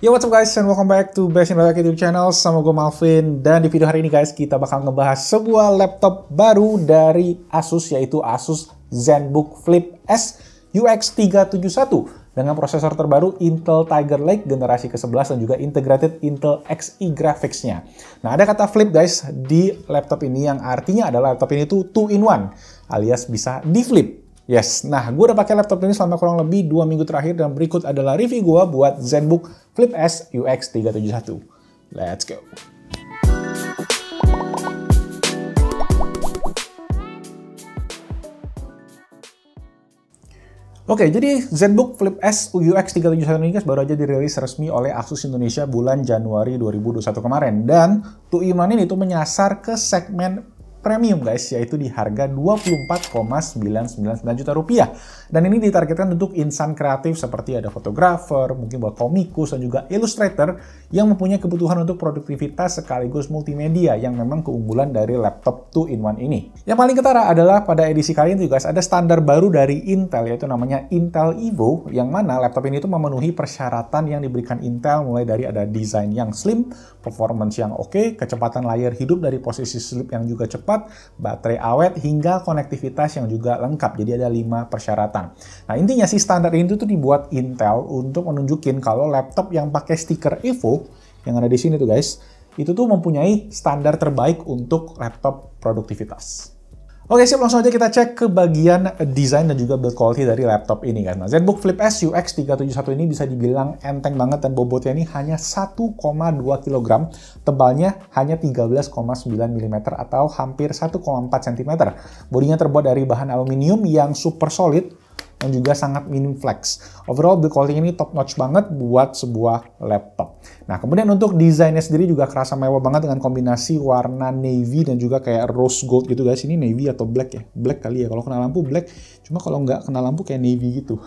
Yo, what's up guys, and welcome back to Best in Tech YouTube channel. Sama gue Malvin. Dan di video hari ini guys, kita bakal ngebahas sebuah laptop baru dari Asus, yaitu Asus ZenBook Flip S UX 371 dengan prosesor terbaru Intel Tiger Lake generasi ke-11 dan juga integrated Intel Xe graphics-nya. Nah, ada kata flip guys di laptop ini yang artinya adalah laptop ini tuh 2-in-1 alias bisa di-flip. Yes, nah gue udah pakai laptop ini selama kurang lebih 2 minggu terakhir dan berikut adalah review gue buat ZenBook Flip S UX 371. Let's go! Oke, jadi ZenBook Flip S UX 371 ini guys baru aja dirilis resmi oleh Asus Indonesia bulan Januari 2021 kemarin. Dan 2-in-1 ini tuh menyasar ke segmen premium guys, yaitu di harga 24,999 juta rupiah. Dan ini ditargetkan untuk insan kreatif seperti ada fotografer, mungkin buat komikus, dan juga illustrator yang mempunyai kebutuhan untuk produktivitas sekaligus multimedia yang memang keunggulan dari laptop 2-in-1 ini. Yang paling ketara adalah pada edisi kali ini guys, ada standar baru dari Intel, yaitu namanya Intel Evo, yang mana laptop ini tuh memenuhi persyaratan yang diberikan Intel, mulai dari ada desain yang slim, performance yang oke, kecepatan layar hidup dari posisi sleep yang juga cepat, baterai awet, hingga konektivitas yang juga lengkap. Jadi ada 5 persyaratan. Nah, intinya sih standar ini tuh dibuat Intel untuk menunjukin kalau laptop yang pakai stiker Evo yang ada di sini tuh guys, itu tuh mempunyai standar terbaik untuk laptop produktivitas. Oke, siap, langsung aja kita cek ke bagian desain dan juga build quality dari laptop ini kan. Nah, ZenBook Flip S UX 371 ini bisa dibilang enteng banget dan bobotnya ini hanya 1,2 kg, tebalnya hanya 13,9 mm atau hampir 1,4 cm. Bodinya terbuat dari bahan aluminium yang super solid dan juga sangat minim flex. Overall build quality ini top notch banget buat sebuah laptop. Nah, kemudian untuk desainnya sendiri juga kerasa mewah banget dengan kombinasi warna navy dan juga kayak rose gold gitu guys. Ini navy atau black ya? Black kali ya, kalau kena lampu black. Cuma kalau nggak kena lampu kayak navy gitu.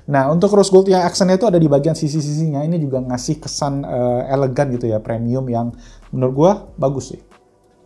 Nah, untuk rose gold yang aksennya itu ada di bagian sisi-sisinya. Ini juga ngasih kesan elegan gitu ya, premium yang menurut gua bagus sih.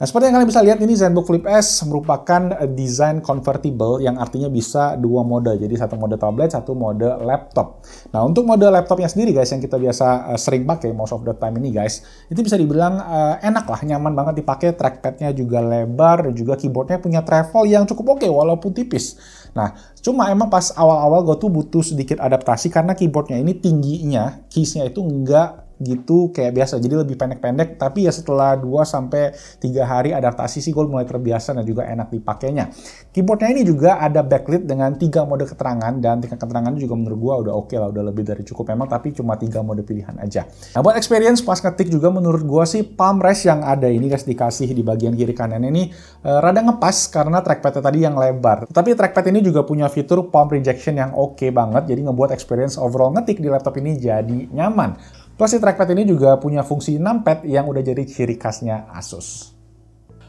Nah, seperti yang kalian bisa lihat, ini ZenBook Flip S merupakan desain convertible yang artinya bisa 2 mode. Jadi satu mode tablet, satu mode laptop. Nah, untuk mode laptopnya sendiri guys, yang kita biasa sering pakai most of the time ini guys, itu bisa dibilang enak lah, nyaman banget dipakai. Trackpadnya juga lebar dan juga keyboardnya punya travel yang cukup oke walaupun tipis. Nah, cuma emang pas awal-awal gue tuh butuh sedikit adaptasi karena keyboardnya ini tingginya, keysnya itu enggak gitu kayak biasa, jadi lebih pendek-pendek, tapi ya setelah 2-3 hari adaptasi sih gue mulai terbiasa dan juga enak dipakainya. Keyboardnya ini juga ada backlit dengan 3 mode keterangan, dan tingkat keterangan juga menurut gue udah oke lah, udah lebih dari cukup memang, tapi cuma 3 mode pilihan aja. Nah, buat experience pas ngetik juga menurut gue sih palm rest yang ada ini guys dikasih di bagian kiri kanan ini rada ngepas karena trackpadnya tadi yang lebar. Tapi trackpad ini juga punya fitur palm rejection yang oke banget, jadi ngebuat experience overall ngetik di laptop ini jadi nyaman. Plus, trackpad ini juga punya fungsi numpad yang udah jadi ciri khasnya Asus.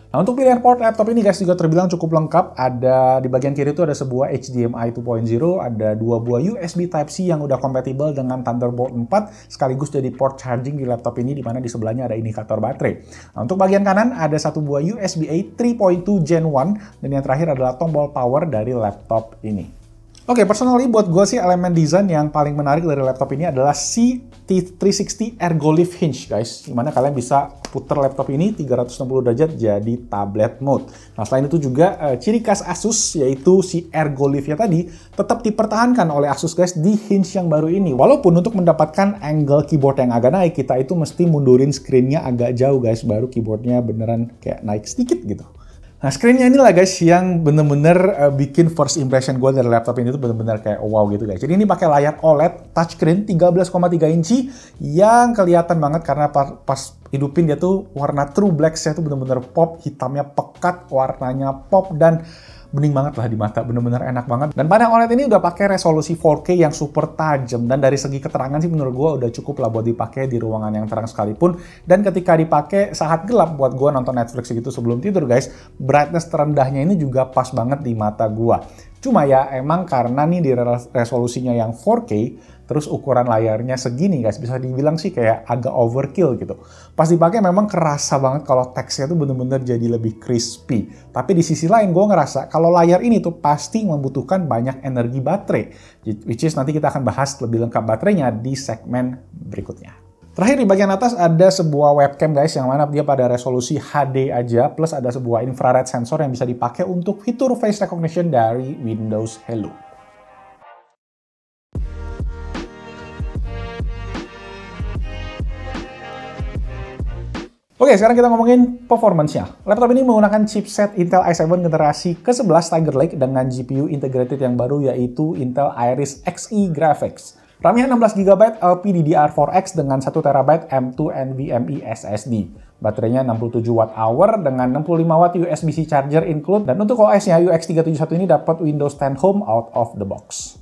Nah, untuk pilihan port laptop ini guys juga terbilang cukup lengkap. Ada di bagian kiri itu ada sebuah HDMI 2.0, ada 2 buah USB Type-C yang udah kompatibel dengan Thunderbolt 4, sekaligus jadi port charging di laptop ini, di mana di sebelahnya ada indikator baterai. Nah, untuk bagian kanan ada 1 buah USB-A 3.2 Gen 1, dan yang terakhir adalah tombol power dari laptop ini. Oke, personally buat gue sih elemen desain yang paling menarik dari laptop ini adalah si T360 Ergolift Hinge guys, dimana kalian bisa puter laptop ini 360 derajat jadi tablet mode. Nah, selain itu juga ciri khas Asus yaitu si Ergoliftnya tadi tetap dipertahankan oleh Asus guys di hinge yang baru ini. Walaupun untuk mendapatkan angle keyboard yang agak naik, kita itu mesti mundurin screen-nya agak jauh guys, baru keyboardnya beneran kayak naik sedikit gitu. Nah, screen-nya inilah guys yang bener-bener bikin first impression gue dari laptop ini tuh bener-bener kayak wow gitu guys. Jadi ini pakai layar OLED touchscreen 13,3 inci yang kelihatan banget karena pas hidupin dia tuh warna true black-nya tuh bener-bener pop, hitamnya pekat, warnanya pop, dan bening banget lah di mata, bener-bener enak banget. Dan panel OLED ini udah pakai resolusi 4K yang super tajam, dan dari segi keterangan sih menurut gue udah cukup lah buat dipakai di ruangan yang terang sekalipun. Dan ketika dipakai saat gelap buat gue nonton Netflix gitu sebelum tidur guys, brightness terendahnya ini juga pas banget di mata gue. Cuma ya emang karena nih di resolusinya yang 4K, terus ukuran layarnya segini guys, bisa dibilang sih kayak agak overkill gitu. Pas dipakai memang kerasa banget kalau teksnya tuh bener-bener jadi lebih crispy. Tapi di sisi lain gue ngerasa kalau layar ini tuh pasti membutuhkan banyak energi baterai. Which is nanti kita akan bahas lebih lengkap baterainya di segmen berikutnya. Terakhir di bagian atas ada sebuah webcam guys, yang mana dia pada resolusi HD aja, plus ada sebuah infrared sensor yang bisa dipakai untuk fitur face recognition dari Windows Hello. Oke, sekarang kita ngomongin performance-nya. Laptop ini menggunakan chipset Intel i7 generasi ke-11 Tiger Lake dengan GPU integrated yang baru yaitu Intel Iris Xe Graphics. RAM-nya 16GB LPDDR4X dengan 1TB M2 NVMe SSD. Baterainya 67 Wh dengan 65 Watt USB-C charger include. Dan untuk OS-nya UX371 ini dapat Windows 10 Home out of the box.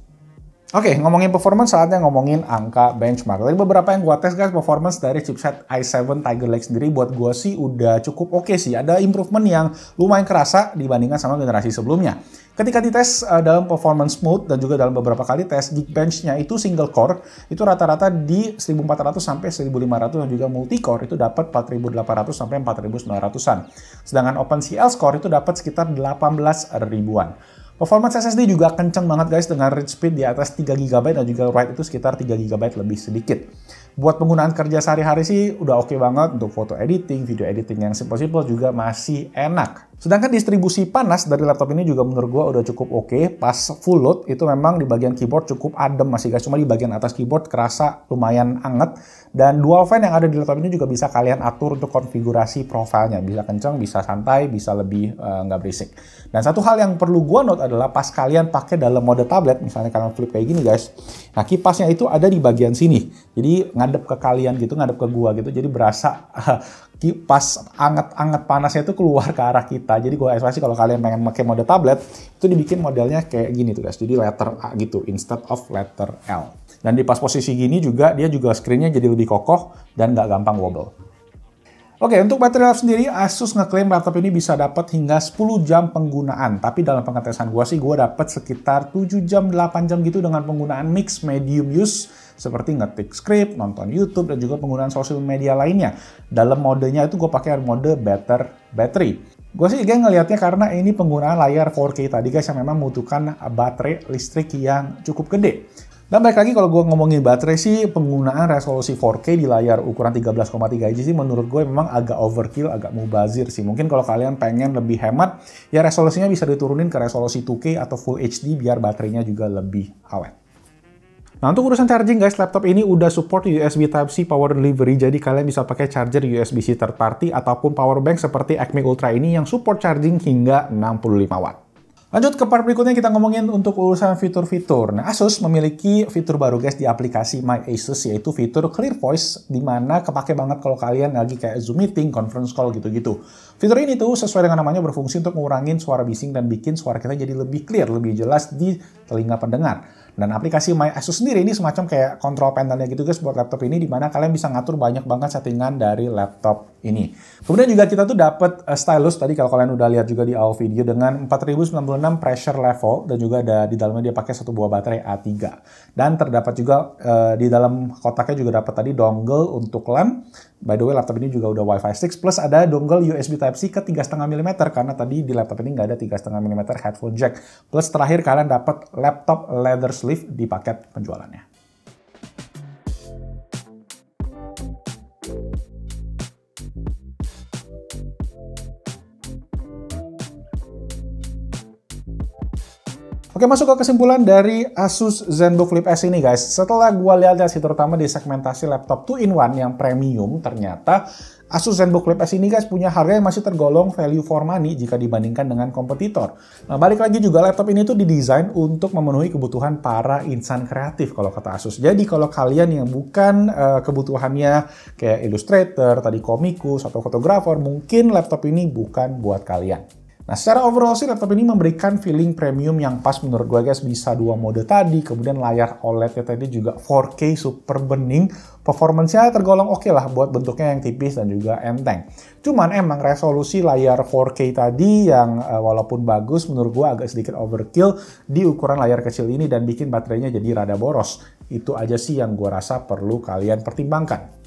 Oke, ngomongin performance, saatnya ngomongin angka benchmark. Tadi beberapa yang gua tes guys, performance dari chipset i7 Tiger Lake sendiri buat gua sih udah cukup oke sih. Ada improvement yang lumayan kerasa dibandingkan sama generasi sebelumnya. Ketika dites dalam performance mode dan juga dalam beberapa kali tes, Geekbench-nya itu single core, itu rata-rata di 1400 sampai 1500 dan juga multi core itu dapat 4800 sampai 4900-an. Sedangkan OpenCL score itu dapat sekitar 18 ribuan. Performance SSD juga kenceng banget guys dengan read speed di atas 3GB dan juga write itu sekitar 3GB lebih sedikit. Buat penggunaan kerja sehari-hari sih udah oke banget untuk foto editing, video editing yang simple-simple juga masih enak. Sedangkan distribusi panas dari laptop ini juga menurut gua udah cukup oke. Pas full load itu memang di bagian keyboard cukup adem masih guys, cuma di bagian atas keyboard kerasa lumayan anget. Dan dual fan yang ada di laptop ini juga bisa kalian atur untuk konfigurasi profilnya, bisa kenceng, bisa santai, bisa lebih nggak berisik. Dan satu hal yang perlu gua note adalah pas kalian pakai dalam mode tablet, misalnya kalian flip kayak gini guys, nah kipasnya itu ada di bagian sini, jadi ngadep ke kalian gitu, ngadep ke gua gitu, jadi berasa kipas anget-anget panasnya itu keluar ke arah kita. Jadi gue advise kalau kalian pengen pakai mode tablet, itu dibikin modelnya kayak gini tuh guys, jadi letter A gitu instead of letter L. Dan di pas posisi gini juga, dia juga screen-nya jadi lebih kokoh dan nggak gampang wobble. Oke, untuk baterai life sendiri, Asus ngeklaim laptop ini bisa dapat hingga 10 jam penggunaan. Tapi dalam pengetesan gue sih, gue dapat sekitar 7 jam, 8 jam gitu dengan penggunaan mix medium use, seperti ngetik script, nonton YouTube, dan juga penggunaan sosial media lainnya. Dalam modenya itu gue pakai mode better battery. Gue sih ngelihatnya karena ini penggunaan layar 4K tadi guys, yang memang membutuhkan baterai listrik yang cukup gede. Dan balik lagi kalau gue ngomongin baterai sih, penggunaan resolusi 4K di layar ukuran 13,3 inci sih menurut gue memang agak overkill, agak mubazir sih. Mungkin kalau kalian pengen lebih hemat, ya resolusinya bisa diturunin ke resolusi 2K atau Full HD biar baterainya juga lebih awet. Nah, untuk urusan charging guys, laptop ini udah support USB Type-C power delivery, jadi kalian bisa pakai charger USB-C third party ataupun power bank seperti Acme Ultra ini yang support charging hingga 65 watt. Lanjut ke part berikutnya, kita ngomongin untuk urusan fitur-fitur. Nah, Asus memiliki fitur baru guys di aplikasi My Asus, yaitu fitur Clear Voice, di mana kepake banget kalau kalian lagi kayak Zoom meeting, conference call gitu-gitu. Fitur ini tuh sesuai dengan namanya berfungsi untuk ngurangin suara bising dan bikin suara kita jadi lebih clear, lebih jelas di telinga pendengar. Dan aplikasi My Asus sendiri ini semacam kayak control panelnya gitu guys buat laptop ini, di mana kalian bisa ngatur banyak banget settingan dari laptop ini. Kemudian juga kita tuh dapat stylus tadi kalau kalian udah lihat juga di awal video dengan 4096 pressure level, dan juga ada di dalamnya dia pakai satu buah baterai A3. Dan terdapat juga di dalam kotaknya juga dapat tadi dongle untuk LAN. By the way, laptop ini juga udah Wi-Fi 6 plus ada dongle USB Type-C ke 3,5 mm karena tadi di laptop ini nggak ada 3,5 mm headphone jack. Plus terakhir kalian dapat laptop leather sleeve di paket penjualannya. Oke, masuk ke kesimpulan dari Asus ZenBook Flip S ini guys. Setelah gua lihat sih terutama di segmentasi laptop 2-in-1 yang premium, ternyata Asus ZenBook Flip S ini guys punya harga yang masih tergolong value for money jika dibandingkan dengan kompetitor. Nah, balik lagi juga laptop ini tuh didesain untuk memenuhi kebutuhan para insan kreatif kalau kata Asus. Jadi kalau kalian yang bukan kebutuhannya kayak Illustrator, tadi komikus atau fotografer, mungkin laptop ini bukan buat kalian. Nah, secara overall sih laptop ini memberikan feeling premium yang pas menurut gue guys. Bisa dua mode tadi, kemudian layar OLED-nya tadi juga 4K super bening. Performance-nya tergolong oke lah buat bentuknya yang tipis dan juga enteng. Cuman emang resolusi layar 4K tadi yang walaupun bagus menurut gue agak sedikit overkill di ukuran layar kecil ini dan bikin baterainya jadi rada boros. Itu aja sih yang gue rasa perlu kalian pertimbangkan.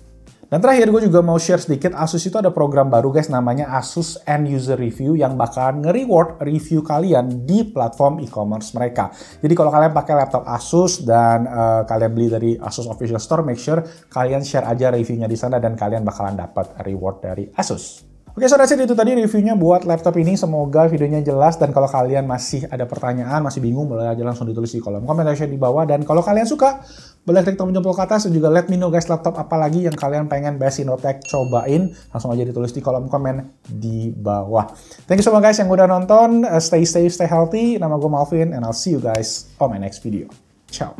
Dan terakhir gue juga mau share sedikit, Asus itu ada program baru guys namanya Asus End User Review yang bakalan nge-reward review kalian di platform e-commerce mereka. Jadi kalau kalian pakai laptop Asus dan kalian beli dari Asus Official Store, make sure kalian share aja reviewnya di sana dan kalian bakalan dapat reward dari Asus. Oke, so that's it, itu tadi reviewnya buat laptop ini. Semoga videonya jelas, dan kalau kalian masih ada pertanyaan, masih bingung, boleh aja langsung ditulis di kolom komentar di bawah. Dan kalau kalian suka, boleh klik tombol jempol ke atas dan juga let me know guys, laptop apa lagi yang kalian pengen Best Innotech cobain. Langsung aja ditulis di kolom komen di bawah. Thank you so much guys yang udah nonton. Stay safe, stay healthy. Nama gue Malvin, and I'll see you guys on my next video. Ciao.